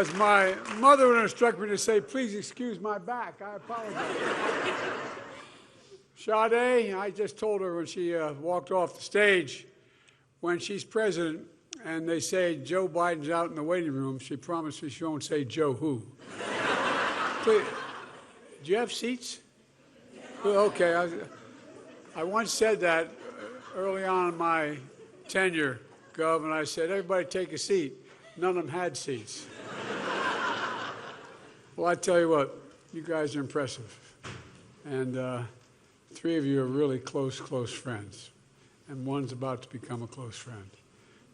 As my mother would instruct me to say, please excuse my back. I apologize. Sade, I just told her when she walked off the stage, when she's president and they say Joe Biden's out in the waiting room, she promised me she won't say Joe who. Please, do you have seats? Okay. I once said that early on in my tenure, Gov, and I said, everybody take a seat. None of them had seats. Well, I tell you what, you guys are impressive. And three of you are really close friends. And one's about to become a close friend.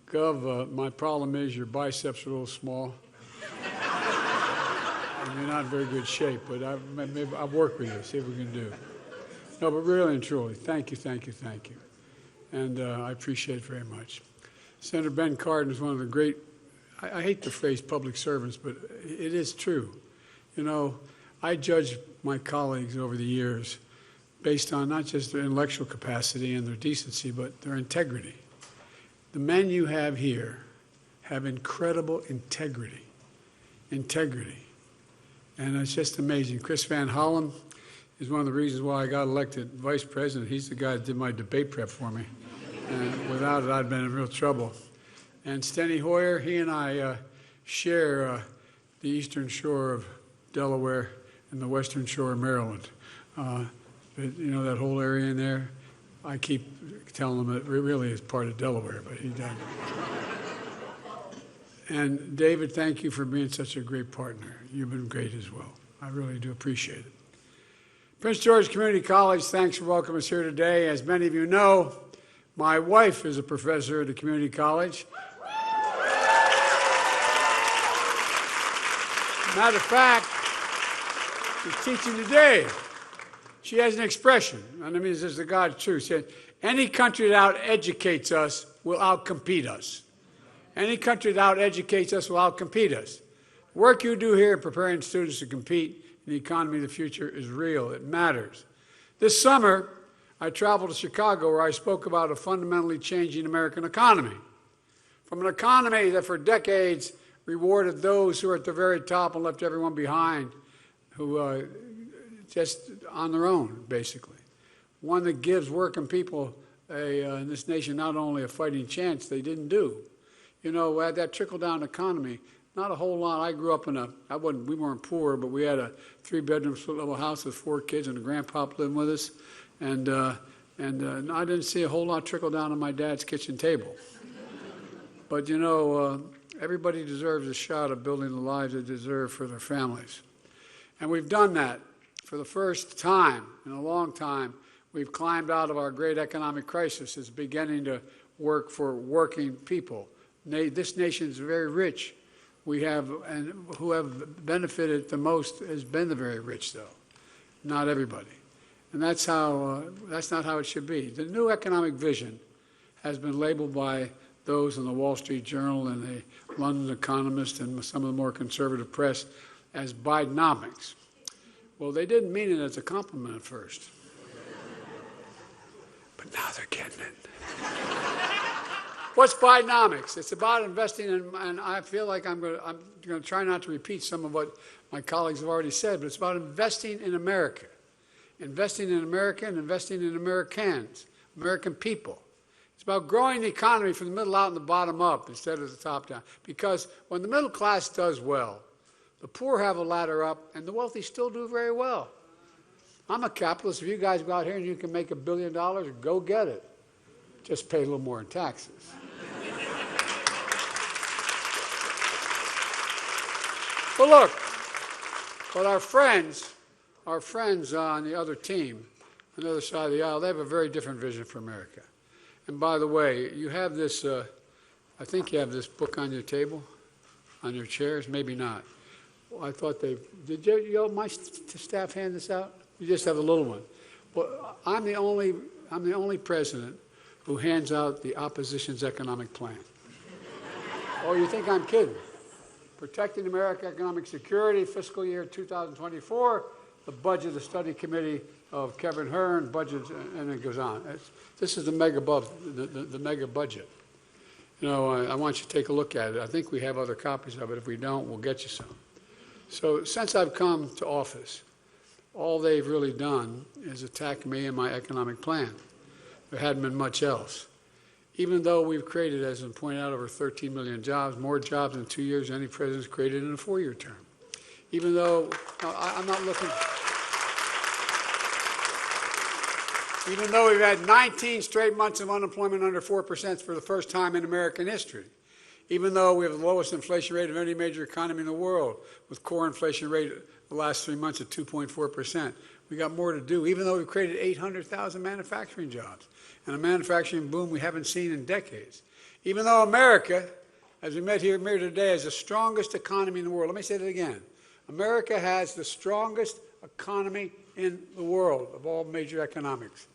Gov, my problem is your biceps are a little small. And you're not in very good shape, but I'll work with you, see what we can do. No, but really and truly, thank you. And I appreciate it very much. Senator Ben Cardin is one of the great, I hate the phrase public servants, but it is true. You know, I judge my colleagues over the years based on not just their intellectual capacity and their decency, but their integrity. The men you have here have incredible integrity. And it's just amazing. Chris Van Hollen is one of the reasons why I got elected vice president. He's the guy that did my debate prep for me. And without it, I'd been in real trouble. And Steny Hoyer, he and I share the eastern shore of Delaware and the western shore of Maryland. You know, that whole area in there, I keep telling him it really is part of Delaware, but he doesn't. And David, thank you for being such a great partner. You've been great as well. I really do appreciate it. Prince George Community College, thanks for welcoming us here today. As many of you know, my wife is a professor at the community college. Matter of fact, she's teaching today. She has an expression, and I mean, this is the God's truth. She said, any country that out-educates us will out-compete us. Any country that out-educates us will out-compete us. The work you do here in preparing students to compete in the economy of the future is real. It matters. This summer, I traveled to Chicago where I spoke about a fundamentally changing American economy. From an economy that for decades rewarded those who are at the very top and left everyone behind, who just on their own, basically. One that gives working people in this nation not only a fighting chance, they didn't do. You know, that trickle-down economy, not a whole lot. I grew up in we weren't poor, but we had a 3-bedroom split-level house with 4 kids and a grandpa living with us. And I didn't see a whole lot trickle down on my dad's kitchen table. But, you know, everybody deserves a shot at building the lives they deserve for their families. And we've done that. For the first time in a long time, we've climbed out of our great economic crisis. It's beginning to work for working people. This nation is very rich. And who have benefited the most has been the very rich, though, not everybody. And that's not how it should be. The new economic vision has been labeled by those in the Wall Street Journal and the London Economist and some of the more conservative press as Bidenomics. Well, they didn't mean it as a compliment at first. But now they're getting it. What's Bidenomics? It's about investing in, and I feel like I'm going to try not to repeat some of what my colleagues have already said, but it's about investing in America. Investing in America and investing in Americans, American people. It's about growing the economy from the middle out and the bottom up instead of the top down. Because when the middle class does well, the poor have a ladder up, and the wealthy still do very well. I'm a capitalist. If you guys go out here and you can make $1 billion, go get it. Just pay a little more in taxes. But look, our friends on the other team, on the other side of the aisle, they have a very different vision for America. And by the way, you have this, I think you have this book on your table, on your chairs, maybe not. Well, I thought did my staff hand this out? You just have a little one. Well, I'm the only president who hands out the opposition's economic plan. Oh, you think I'm kidding? Protecting American Economic Security, fiscal year 2024, the budget, the study committee of Kevin Hearn, budget, and it goes on. This is the mega budget. You know, I want you to take a look at it. I think we have other copies of it. If we don't, we'll get you some. So since I've come to office, all they've really done is attack me and my economic plan. There hadn't been much else. Even though we've created, as I pointed out, over 13 million jobs, more jobs in 2 years than any president's created in a 4-year term. Even though, I'm not looking, even though we've had 19 straight months of unemployment under 4% for the first time in American history. Even though we have the lowest inflation rate of any major economy in the world, with core inflation rate the last 3 months at 2.4%. We got more to do, even though we've created 800,000 manufacturing jobs and a manufacturing boom we haven't seen in decades. Even though America, as we met here today, has the strongest economy in the world. Let me say that again. America has the strongest economy in the world of all major economics.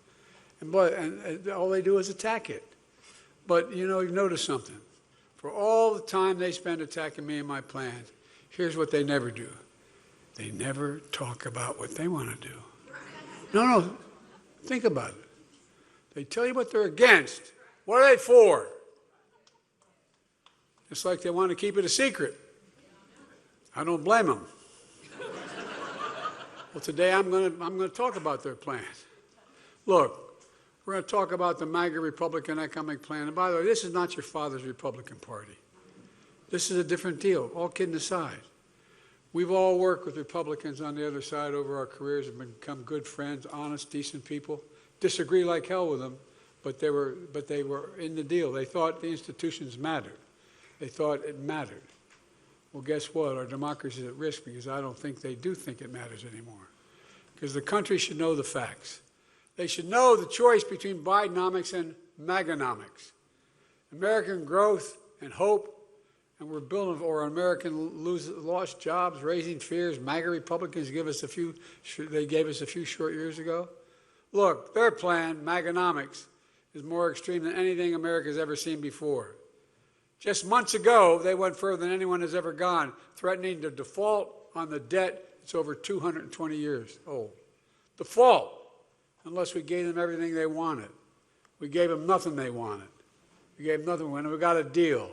And all they do is attack it. But, you know, you've noticed something. For all the time they spend attacking me and my plans, here's what they never do. They never talk about what they want to do. No, think about it. They tell you what they're against. What are they for? It's like they want to keep it a secret. I don't blame them. Well, today I'm going to talk about their plans. Look, we're going to talk about the MAGA Republican economic plan. And by the way, this is not your father's Republican Party. This is a different deal, all kidding aside. We've all worked with Republicans on the other side over our careers and become good friends, honest, decent people. Disagree like hell with them, but they were in the deal. They thought the institutions mattered. They thought it mattered. Well, guess what? Our democracy is at risk because I don't think they do think it matters anymore. Because the country should know the facts. They should know the choice between Bidenomics and MAGAnomics. American growth and hope, and we're building, or American lost jobs, raising fears. MAGA Republicans gave us a few short years ago. Look, their plan, MAGAnomics, is more extreme than anything America's ever seen before. Just months ago, they went further than anyone has ever gone, threatening to default on the debt that's over 220 years old. Default, unless we gave them everything they wanted. We gave them nothing they wanted. We gave them nothing when we got a deal.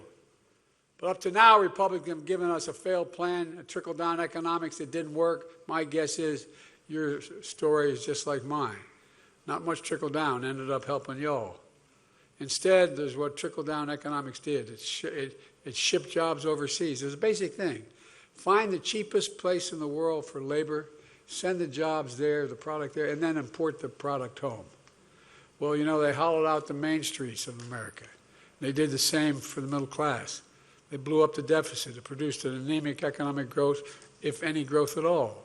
But up to now, Republicans have given us a failed plan, a trickle-down economics that didn't work. My guess is your story is just like mine. Not much trickle-down ended up helping y'all. Instead, there's what trickle-down economics did. It shipped jobs overseas. There's a basic thing. Find the cheapest place in the world for labor, send the jobs there, the product there, and then import the product home. Well, you know, they hollowed out the main streets of America. They did the same for the middle class. They blew up the deficit. It produced an anemic economic growth, if any growth at all.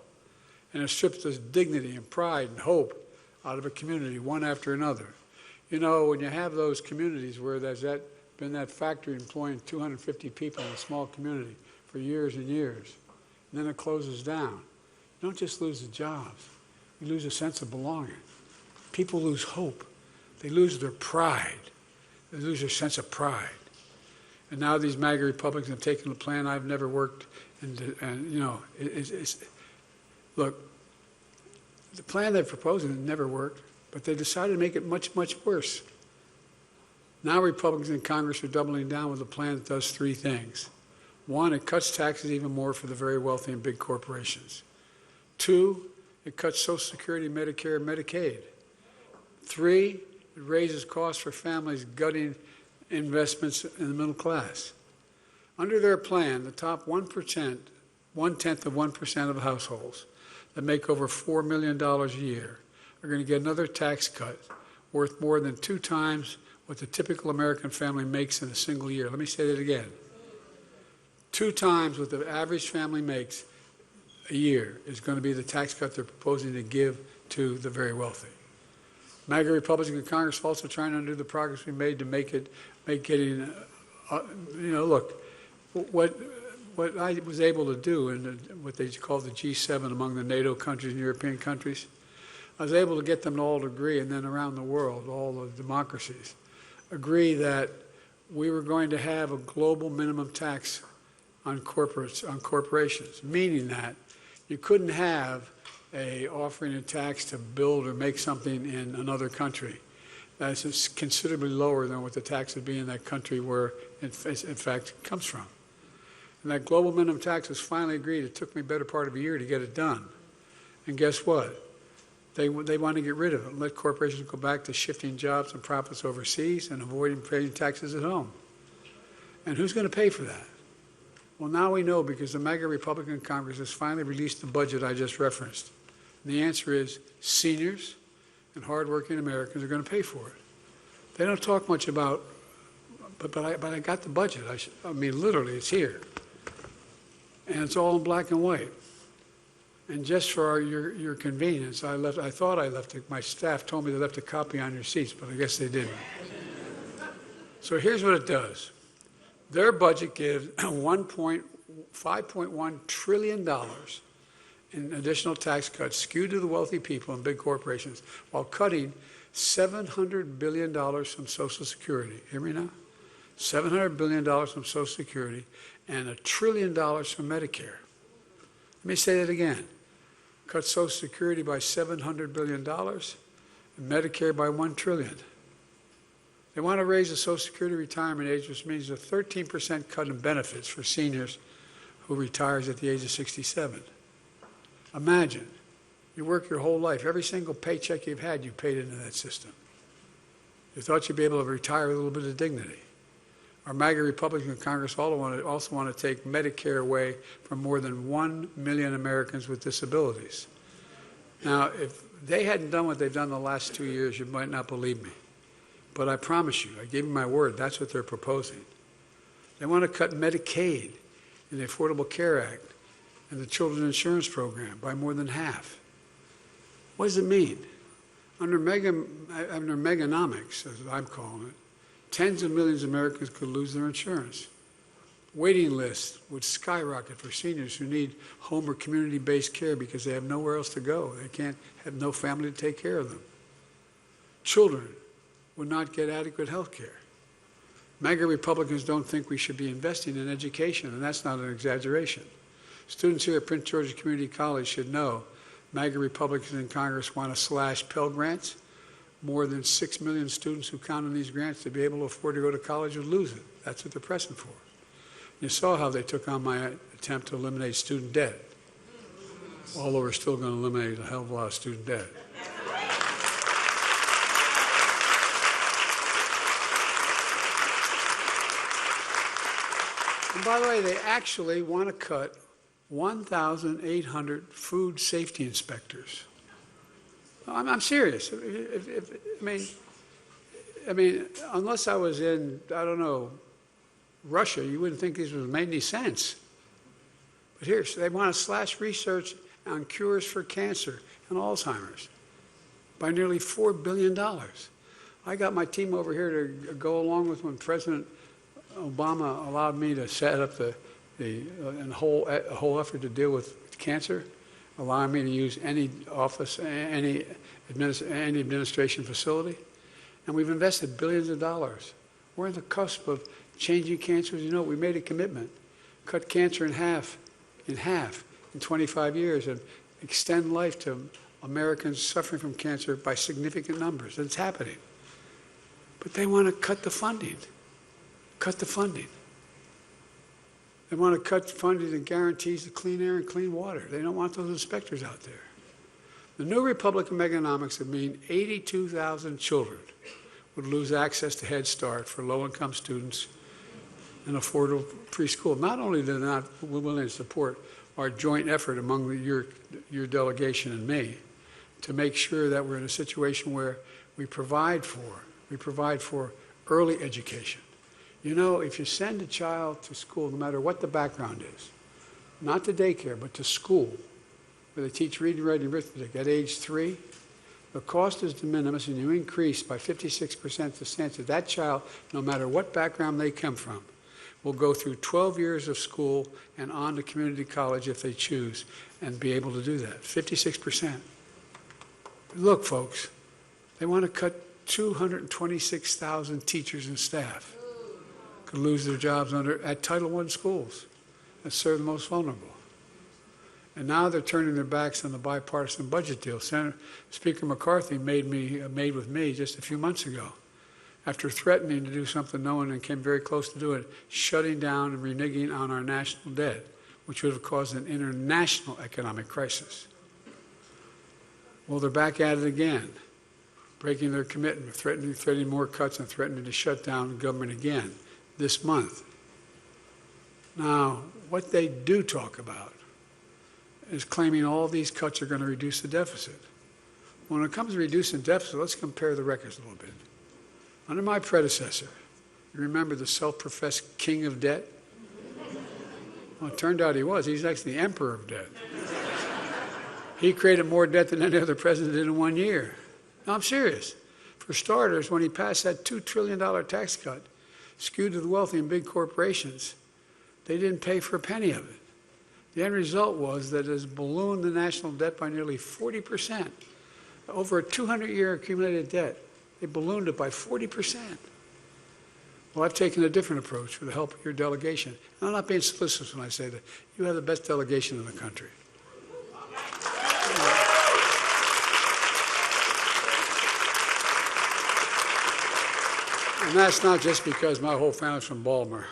And it stripped us dignity and pride and hope out of a community, one after another. You know, when you have those communities where there's been that factory employing 250 people in a small community for years and years, and then it closes down, you don't just lose the jobs. You lose a sense of belonging. People lose hope. They lose their pride. They lose their sense of pride. And now these MAGA Republicans have taken a plan I've never worked, and you know, look, the plan they're proposing never worked, but they decided to make it much, much worse. Now Republicans in Congress are doubling down with a plan that does three things. One, it cuts taxes even more for the very wealthy and big corporations. Two, it cuts Social Security, Medicare, and Medicaid. Three, it raises costs for families, gutting investments in the middle class. Under their plan, the top 1%, 1/10 of 1% of households that make over $4 million a year are going to get another tax cut worth more than 2 times what the typical American family makes in a single year. Let me say that again. 2 times what the average family makes a year is going to be the tax cut they're proposing to give to the very wealthy. MAGA Republicans in Congress are also trying to undo the progress we made to make getting, you know, look, what I was able to do in what they call the G7 among the NATO countries and European countries, I was able to get them to all agree, and then around the world, all the democracies, agree that we were going to have a global minimum tax on corporations, meaning that you couldn't have offering a tax to build or make something in another country That's considerably lower than what the tax would be in that country where, in fact, it comes from. And that global minimum tax was finally agreed. It took me a better part of a year to get it done. And guess what? They want to get rid of it, let corporations go back to shifting jobs and profits overseas and avoiding paying taxes at home. And who's going to pay for that? Well, now we know because the MAGA Republican Congress has finally released the budget I just referenced. And the answer is seniors and hardworking Americans are going to pay for it. They don't talk much about, but I got the budget. I mean, literally, it's here. And it's all in black and white. And just for your convenience, I thought I left it. My staff told me they left a copy on your seats, but I guess they didn't. So here's what it does. Their budget gives $5.1 trillion in additional tax cuts skewed to the wealthy people and big corporations while cutting $700 billion from Social Security. Hear me now? $700 billion from Social Security and $1 trillion from Medicare. Let me say that again. Cut Social Security by $700 billion and Medicare by $1 trillion. They want to raise the Social Security retirement age, which means a 13% cut in benefits for seniors who retires at the age of 67. Imagine, you work your whole life. Every single paycheck you've had, you paid into that system. You thought you'd be able to retire with a little bit of dignity. Our MAGA Republican Congress also want to take Medicare away from more than 1 million Americans with disabilities. Now, if they hadn't done what they've done the last 2 years, you might not believe me. But I promise you, I gave you my word, that's what they're proposing. They want to cut Medicaid in the Affordable Care Act and the Children's Insurance Program by more than half. What does it mean? Under Bidenomics, as I'm calling it, tens of millions of Americans could lose their insurance. Waiting lists would skyrocket for seniors who need home or community-based care because they have nowhere else to go. They can't have no family to take care of them. Children would not get adequate health care. MAGA Republicans don't think we should be investing in education, and that's not an exaggeration. Students here at Prince George's Community College should know MAGA Republicans in Congress want to slash Pell Grants. More than 6 million students who count on these grants to be able to afford to go to college would lose it. That's what they're pressing for. You saw how they took on my attempt to eliminate student debt, although we're still going to eliminate a hell of a lot of student debt. And by the way, they actually want to cut 1,800 food safety inspectors. I'm serious. I mean, unless I was in, I don't know, Russia, you wouldn't think this would make any sense. But here, so they want to slash research on cures for cancer and Alzheimer's by nearly $4 billion. I got my team over here to go along with when President Obama allowed me to set up a whole effort to deal with cancer, allowing me to use any office, any administration facility. And we've invested billions of dollars. We're on the cusp of changing cancer. You know, we made a commitment, cut cancer in half in 25 years and extend life to Americans suffering from cancer by significant numbers. And it's happening. But they want to cut the funding. Cut the funding. They want to cut funding that guarantees the clean air and clean water. They don't want those inspectors out there. The new Republican Bidenomics would mean 82,000 children would lose access to Head Start for low-income students and affordable preschool. Not only are they not willing to support our joint effort among your delegation and me to make sure that we're in a situation where we provide for early education. You know, if you send a child to school, no matter what the background is, not to daycare, but to school, where they teach reading, writing, arithmetic at age 3, the cost is de minimis, and you increase by 56% the chance that that child, no matter what background they come from, will go through 12 years of school and on to community college if they choose, and be able to do that. 56%. Look, folks, they want to cut 226,000 teachers and staff. Lose their jobs at Title I schools that serve the most vulnerable. And now they're turning their backs on the bipartisan budget deal. Speaker McCarthy made with me just a few months ago, after threatening to do something no one came very close to do it, shutting down and reneging on our national debt, which would have caused an international economic crisis. Well, they're back at it again, breaking their commitment, threatening more cuts and threatening to shut down the government again this month. Now, what they do talk about is claiming all these cuts are going to reduce the deficit. When it comes to reducing deficit, let's compare the records a little bit. Under my predecessor, you remember the self-professed king of debt? Well, it turned out he was. He's actually the emperor of debt. He created more debt than any other president did in 1 year. No, I'm serious. For starters, when he passed that $2 trillion tax cut, skewed to the wealthy and big corporations, they didn't pay for a penny of it. The end result was that it has ballooned the national debt by nearly 40%. Over a 200-year accumulated debt, they ballooned it by 40%. Well, I've taken a different approach with the help of your delegation. And I'm not being solicitous when I say that. You have the best delegation in the country. And that's not just because my whole family's from Baltimore.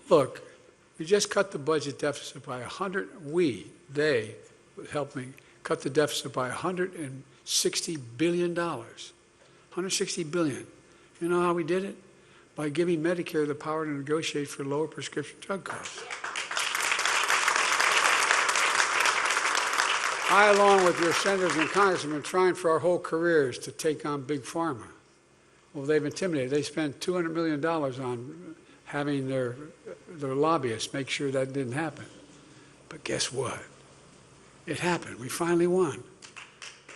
Look, we just cut the budget deficit by they helped me cut the deficit by $160 billion. $160 billion. You know how we did it? By giving Medicare the power to negotiate for lower prescription drug costs. I, along with your senators and congressmen, have been trying for our whole careers to take on Big Pharma. Well, they've intimidated. They spent $200 million on having their lobbyists make sure that didn't happen. But guess what? It happened. We finally won.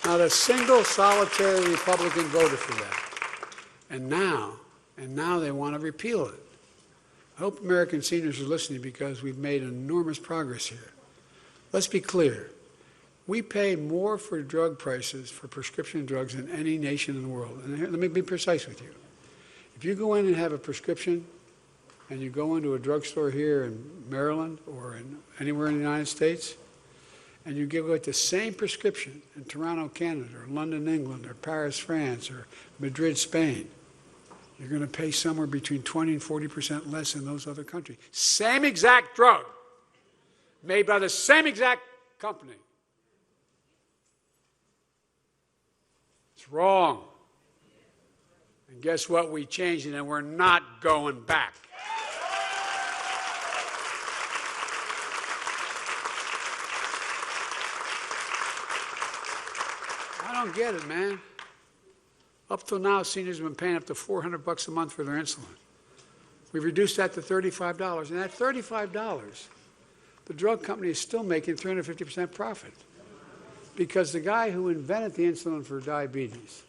Not a single solitary Republican voted for that. And now they want to repeal it. I hope American seniors are listening because we've made enormous progress here. Let's be clear. We pay more for drug prices for prescription drugs than any nation in the world. And here, let me be precise with you. If you go in and have a prescription and you go into a drugstore here in Maryland or anywhere in the United States, and you give away the same prescription in Toronto, Canada, or London, England, or Paris, France, or Madrid, Spain, you're going to pay somewhere between 20 and 40% less in those other countries. Same exact drug, made by the same exact company. It's wrong. And guess what? We changed it, and we're not going back. I don't get it, man. Up till now, seniors have been paying up to $400 a month for their insulin. We've reduced that to $35, and at $35, the drug company is still making 350% profit. Because the guy who invented the insulin for diabetes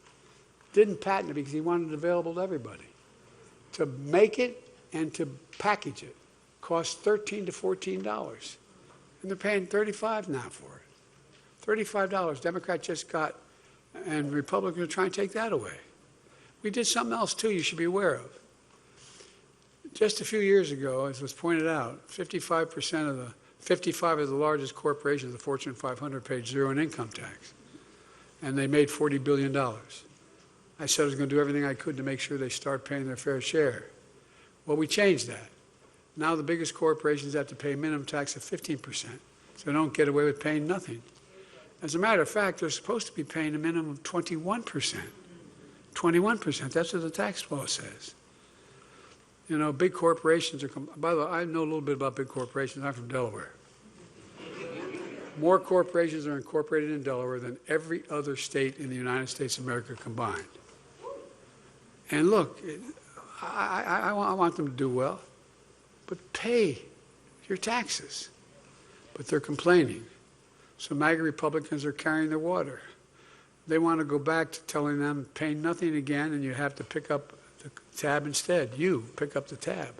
didn't patent it because he wanted it available to everybody. To make it and to package it costs $13 to $14. And they're paying $35 now for it. $35. Democrats just got, and Republicans are trying to take that away. We did something else too you should be aware of. Just a few years ago, as was pointed out, 55 of the largest corporations, the Fortune 500, paid zero in income tax. And they made $40 billion. I said I was going to do everything I could to make sure they start paying their fair share. Well, we changed that. Now the biggest corporations have to pay a minimum tax of 15%, so they don't get away with paying nothing. As a matter of fact, they're supposed to be paying a minimum of 21%. 21%, that's what the tax law says. You know, big corporations are, by the way, I know a little bit about big corporations. I'm from Delaware. More corporations are incorporated in Delaware than every other state in the United States of America combined. And look, I want them to do well, but pay your taxes. But they're complaining. So MAGA Republicans are carrying their water. They want to go back to telling them pay nothing again and you have to pick up the tab instead. You pick up the tab.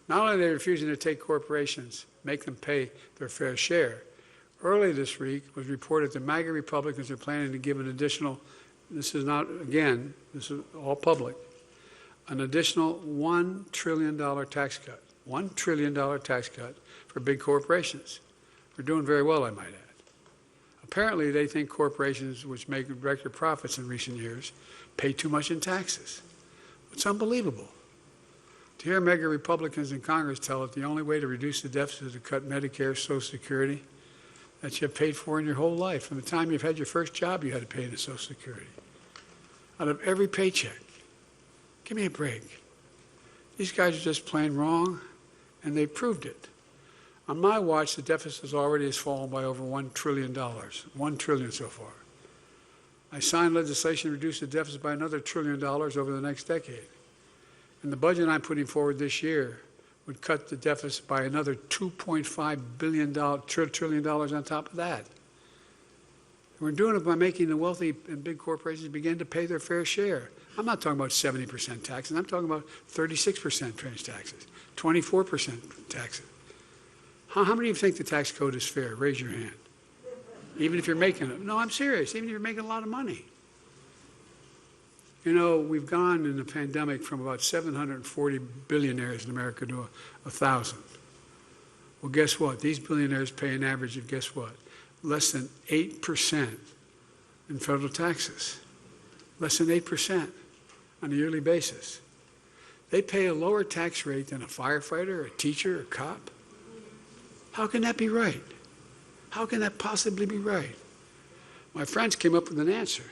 Not only are they refusing to take corporations, make them pay their fair share. Early this week it was reported that MAGA Republicans are planning to give an additional, this is not, again, this is all public, an additional $1 trillion tax cut. $1 trillion tax cut for big corporations. We're doing very well, I might add. Apparently, they think corporations, which make record profits in recent years, pay too much in taxes. It's unbelievable. To hear mega Republicans in Congress tell it the only way to reduce the deficit is to cut Medicare, Social Security, that you have paid for in your whole life. From the time you've had your first job, you had to pay into Social Security. Out of every paycheck. Give me a break. These guys are just plain wrong, and they proved it. On my watch, the deficit already has fallen by over $1 trillion. $1 trillion so far. I signed legislation to reduce the deficit by another $1 trillion over the next decade. And the budget I'm putting forward this year would cut the deficit by another $2.5 trillion on top of that. And we're doing it by making the wealthy and big corporations begin to pay their fair share. I'm not talking about 70% taxes. I'm talking about 36% fringe taxes, 24% taxes. How many of you think the tax code is fair? Raise your hand. Even if you're making it. No, I'm serious. Even if you're making a lot of money. You know, we've gone in the pandemic from about 740 billionaires in America to 1,000. Well, guess what? These billionaires pay an average of, guess what? Less than 8% in federal taxes. Less than 8% on a yearly basis. They pay a lower tax rate than a firefighter, a teacher, a cop. How can that be right? How can that possibly be right? My friends came up with an answer.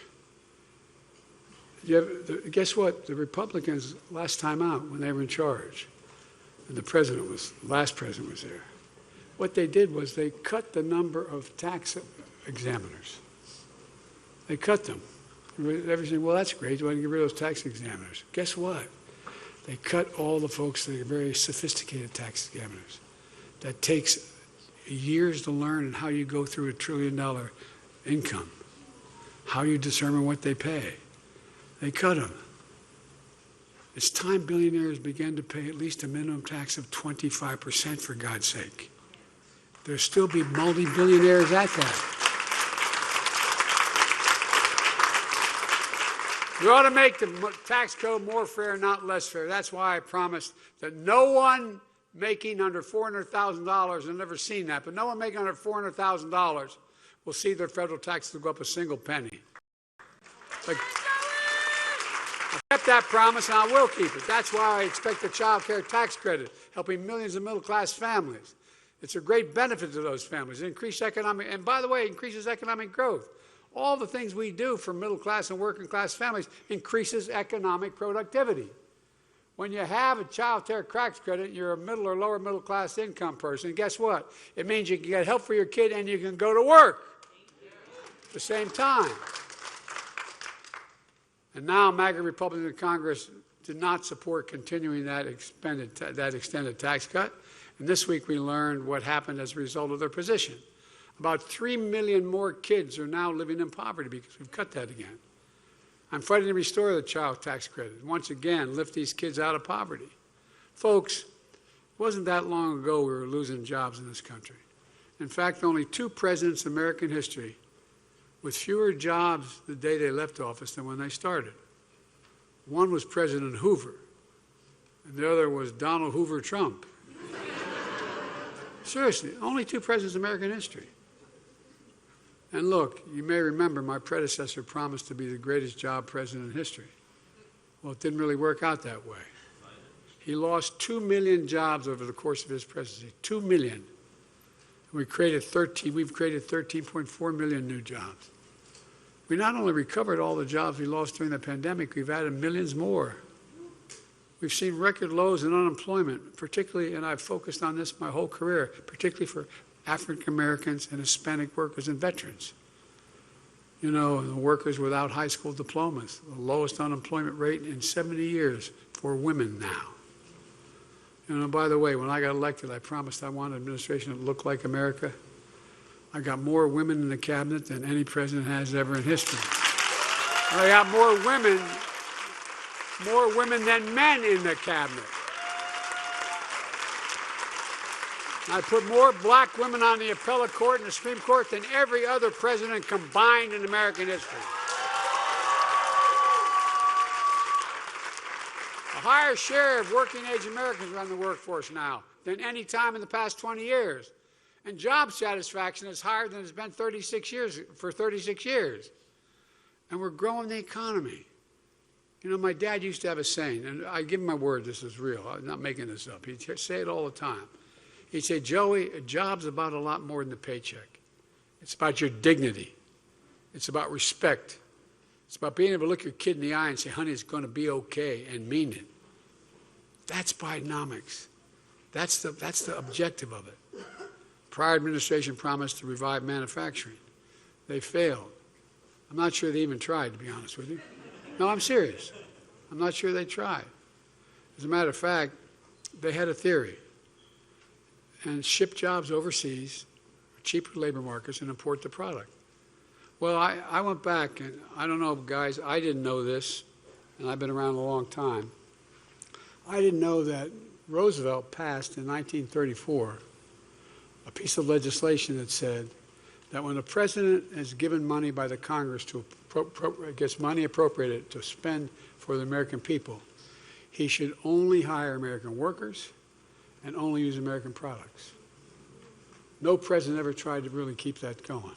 Guess what? The Republicans, last time out, when they were in charge, and the last president was there, what they did was they cut the number of tax examiners. They cut them. Everything, well, that's great. You want to get rid of those tax examiners. Guess what? They cut all the folks that are very sophisticated tax examiners. That takes years to learn how you go through $1 trillion income, how you determine what they pay. They cut them. It's time billionaires began to pay at least a minimum tax of 25%, for God's sake. There'll still be multi-billionaires at that. You ought to make the tax code more fair, not less fair. That's why I promised that no one making under $400,000, I've never seen that, but no one making under $400,000 will see their federal taxes go up a single penny. Like, I kept that promise, and I will keep it. That's why I expect the child care tax credit, helping millions of middle-class families. It's a great benefit to those families. It increases economic, and by the way, it increases economic growth. All the things we do for middle-class and working-class families increases economic productivity. When you have a child care tax credit, you're a middle or lower middle-class income person. Guess what? It means you can get help for your kid and you can go to work at the same time. And now MAGA Republicans in Congress did not support continuing that extended tax cut. And this week we learned what happened as a result of their position. About 3 million more kids are now living in poverty because we've cut that again. I'm fighting to restore the child tax credit and once again lift these kids out of poverty. Folks, it wasn't that long ago we were losing jobs in this country. In fact, only 2 presidents in American history with fewer jobs the day they left office than when they started. One was President Hoover, and the other was Donald Hoover Trump. Seriously, only 2 presidents in American history. And look, you may remember my predecessor promised to be the greatest job president in history. Well, it didn't really work out that way. He lost 2 million jobs over the course of his presidency, 2 million. We've created 13.4 million new jobs. We not only recovered all the jobs we lost during the pandemic, we've added millions more. We've seen record lows in unemployment, particularly, and I've focused on this my whole career, particularly for African Americans and Hispanic workers and veterans. You know, the workers without high school diplomas, the lowest unemployment rate in 70 years for women now. You know, by the way, when I got elected, I promised I wanted an administration that looked like America. I got more women in the cabinet than any president has ever in history. I got more women than men in the cabinet. I put more black women on the appellate court and the Supreme Court than every other president combined in American history. A higher share of working-age Americans are in the workforce now. than any time in the past 20 years. And job satisfaction is higher than it's been 36 years, for 36 years. And we're growing the economy. You know, my dad used to have a saying, and I give him my word this is real. I'm not making this up. He'd say it all the time. He'd say, Joey, a job's about a lot more than the paycheck. It's about your dignity. It's about respect. It's about being able to look your kid in the eye and say, honey, it's going to be okay, and mean it. That's Bidenomics. That's the objective of it. Prior administration promised to revive manufacturing. They failed. I'm not sure they even tried, to be honest with you. No, I'm serious. I'm not sure they tried. As a matter of fact, they had a theory. And ship jobs overseas, cheaper labor markets, and import the product. Well, I went back, and I don't know, guys, I didn't know this, and I've been around a long time. I didn't know that Roosevelt passed in 1934 a piece of legislation that said that when the president is given money by the Congress gets money appropriated to spend for the American people, he should only hire American workers and only use American products. No president ever tried to really keep that going,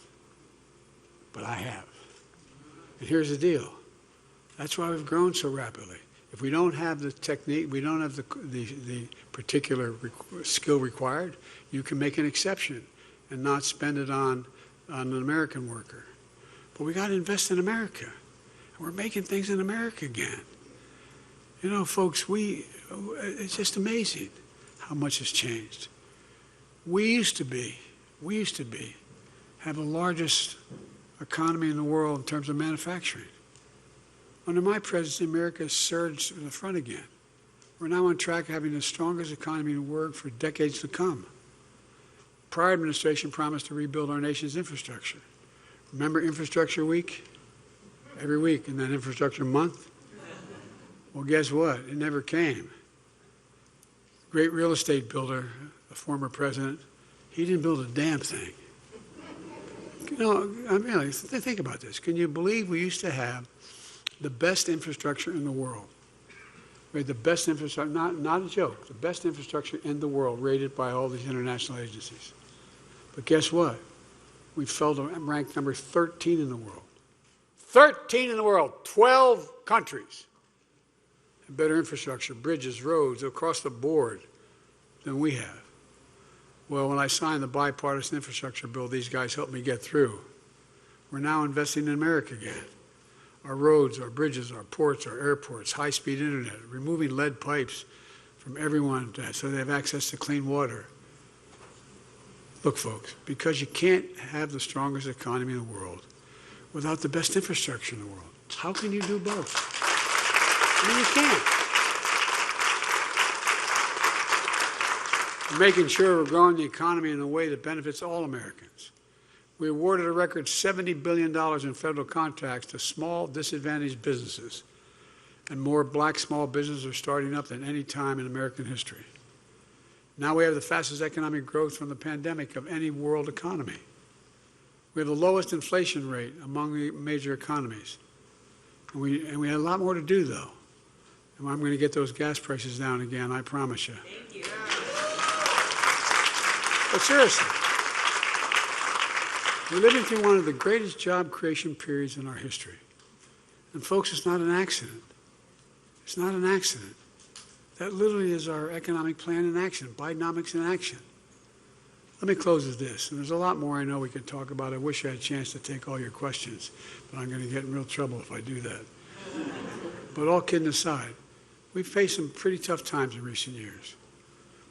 but I have. And here's the deal. That's why we've grown so rapidly. If we don't have the technique, we don't have the particular skill required, you can make an exception and not spend it on an American worker. But we got to invest in America. And we're making things in America again. You know, folks, it's just amazing how much has changed. We used to have the largest economy in the world in terms of manufacturing. Under my presidency, America has surged to the front again. We're now on track of having the strongest economy in the world for decades to come. Prior administration promised to rebuild our nation's infrastructure. Remember Infrastructure Week? Every week, and then Infrastructure Month? Well, guess what? It never came. Great real estate builder, the former president, he didn't build a damn thing. You know, I mean, think about this. Can you believe we used to have the best infrastructure in the world? We had the best infrastructure, not a joke, the best infrastructure in the world, rated by all these international agencies. But guess what? We fell to rank number 13 in the world. 13 in the world, 12 countries. And better infrastructure, bridges, roads, across the board than we have. Well, when I signed the bipartisan infrastructure bill, these guys helped me get through. We're now investing in America again. Our roads, our bridges, our ports, our airports, high-speed internet, removing lead pipes from everyone so they have access to clean water. Look, folks, because you can't have the strongest economy in the world without the best infrastructure in the world. How can you do both? I mean, you can't. We're making sure we're growing the economy in a way that benefits all Americans. We awarded a record $70 billion in federal contracts to small, disadvantaged businesses, and more black small businesses are starting up than any time in American history. Now we have the fastest economic growth from the pandemic of any world economy. We have the lowest inflation rate among the major economies. And we have a lot more to do, though. And I'm going to get those gas prices down again, I promise you. Thank you. But seriously, we're living through one of the greatest job creation periods in our history. And folks, it's not an accident. It's not an accident. That literally is our economic plan in action, Bidenomics in action. Let me close with this. And there's a lot more I know we could talk about. I wish I had a chance to take all your questions, but I'm going to get in real trouble if I do that. But all kidding aside, we've faced some pretty tough times in recent years.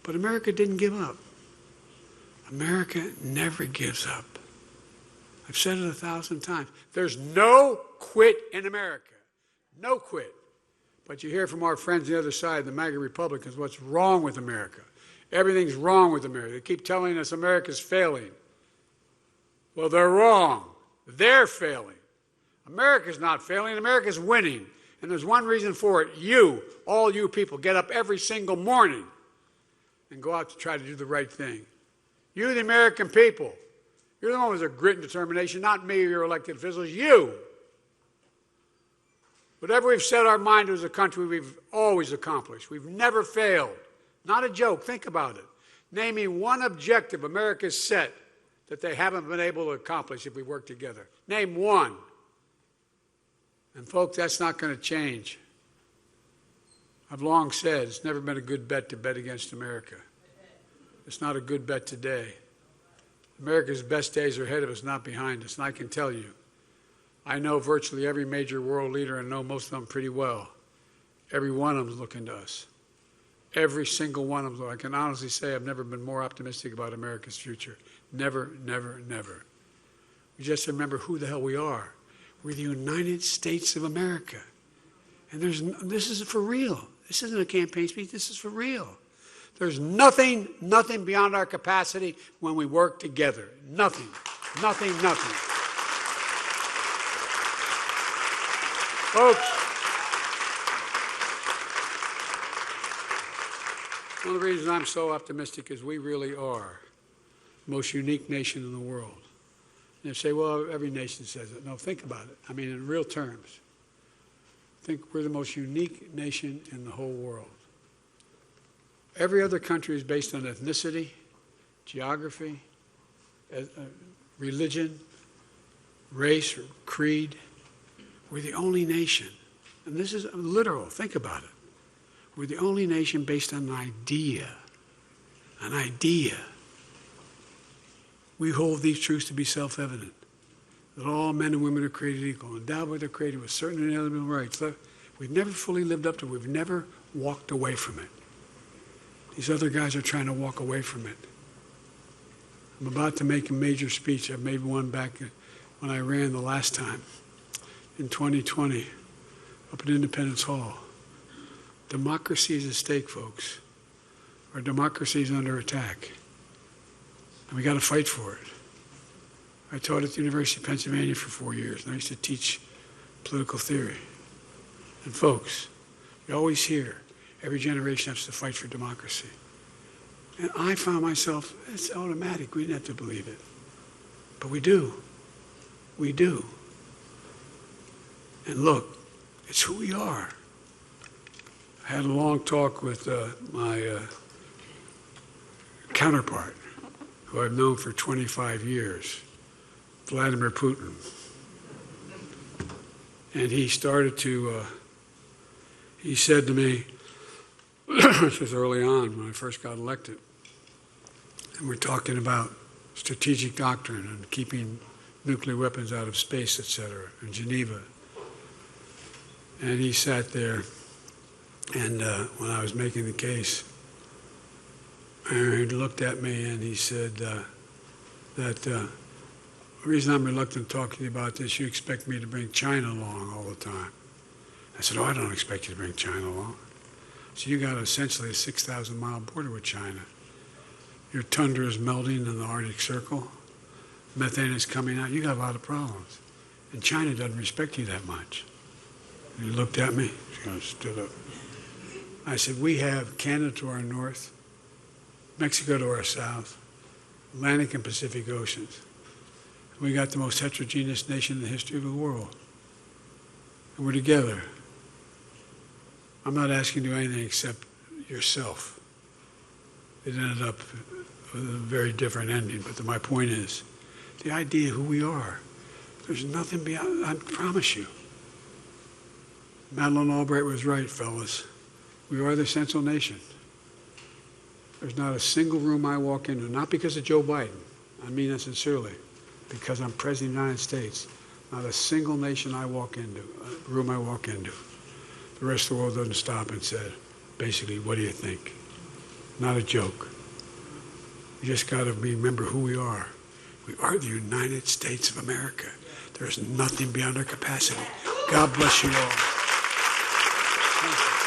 But America didn't give up. America never gives up. I've said it 1,000 times. There's no quit in America. No quit. But you hear from our friends on the other side, the MAGA Republicans, what's wrong with America. Everything's wrong with America. They keep telling us America's failing. Well, they're wrong. They're failing. America's not failing. America's winning. And there's one reason for it. You, all you people, get up every single morning and go out to try to do the right thing. You, the American people, you're the one with the grit and determination, not me or your elected officials, you. Whatever we've set our mind to as a country, we've always accomplished. We've never failed. Not a joke. Think about it. Name me one objective America's set that they haven't been able to accomplish if we work together. Name one. And folks, that's not going to change. I've long said it's never been a good bet to bet against America. It's not a good bet today. America's best days are ahead of us, not behind us. And I can tell you, I know virtually every major world leader and know most of them pretty well. Every one of them is looking to us. Every single one of them. I can honestly say I've never been more optimistic about America's future. Never, never, never. We just remember who the hell we are. We're the United States of America. And this is for real. This isn't a campaign speech. This is for real. There's nothing beyond our capacity when we work together. Nothing. Folks, one of the reasons I'm so optimistic is we really are the most unique nation in the world. And you say, well, every nation says it. No, think about it. I mean, in real terms. Think we're the most unique nation in the whole world. Every other country is based on ethnicity, geography, religion, race, or creed. We're the only nation, and this is literal, think about it. We're the only nation based on an idea. An idea. We hold these truths to be self-evident, that all men and women are created equal, endowed with their creator with certain inalienable rights. We've never fully lived up to it. We've never walked away from it. These other guys are trying to walk away from it. I'm about to make a major speech. I made one back when I ran the last time in 2020 up at Independence Hall. Democracy is at stake, folks. Our democracy is under attack. And we got to fight for it. I taught at the University of Pennsylvania for 4 years, and I used to teach political theory. And folks, you always hear every generation has to fight for democracy. And I found myself, it's automatic. We didn't have to believe it. But we do. We do. And look, it's who we are. I had a long talk with my counterpart, who I've known for 25 years, Vladimir Putin. And he started to, he said to me, this was early on when I first got elected, and we're talking about strategic doctrine and keeping nuclear weapons out of space, et cetera, in Geneva. And he sat there, and when I was making the case, he looked at me and he said that the reason I'm reluctant to talk to you about this, you expect me to bring China along all the time. I said, oh, I don't expect you to bring China along. So you got essentially a 6,000-mile border with China. Your tundra is melting in the Arctic Circle. Methane is coming out. You got a lot of problems. And China doesn't respect you that much. And he looked at me. She kind of stood up. I said, we have Canada to our north, Mexico to our south, Atlantic and Pacific Oceans. We got the most heterogeneous nation in the history of the world. And we're together. I'm not asking you to do anything except yourself. It ended up with a very different ending, but my point is, the idea of who we are, there's nothing beyond, I promise you. Madeleine Albright was right, fellas. We are the central nation. There's not a single room I walk into, not because of Joe Biden, I mean that sincerely, because I'm President of the United States. Not a single nation I walk into, room I walk into. The rest of the world doesn't stop and say, basically, what do you think? Not a joke. We just got to remember who we are. We are the United States of America. There's nothing beyond our capacity. God bless you all. Thank you.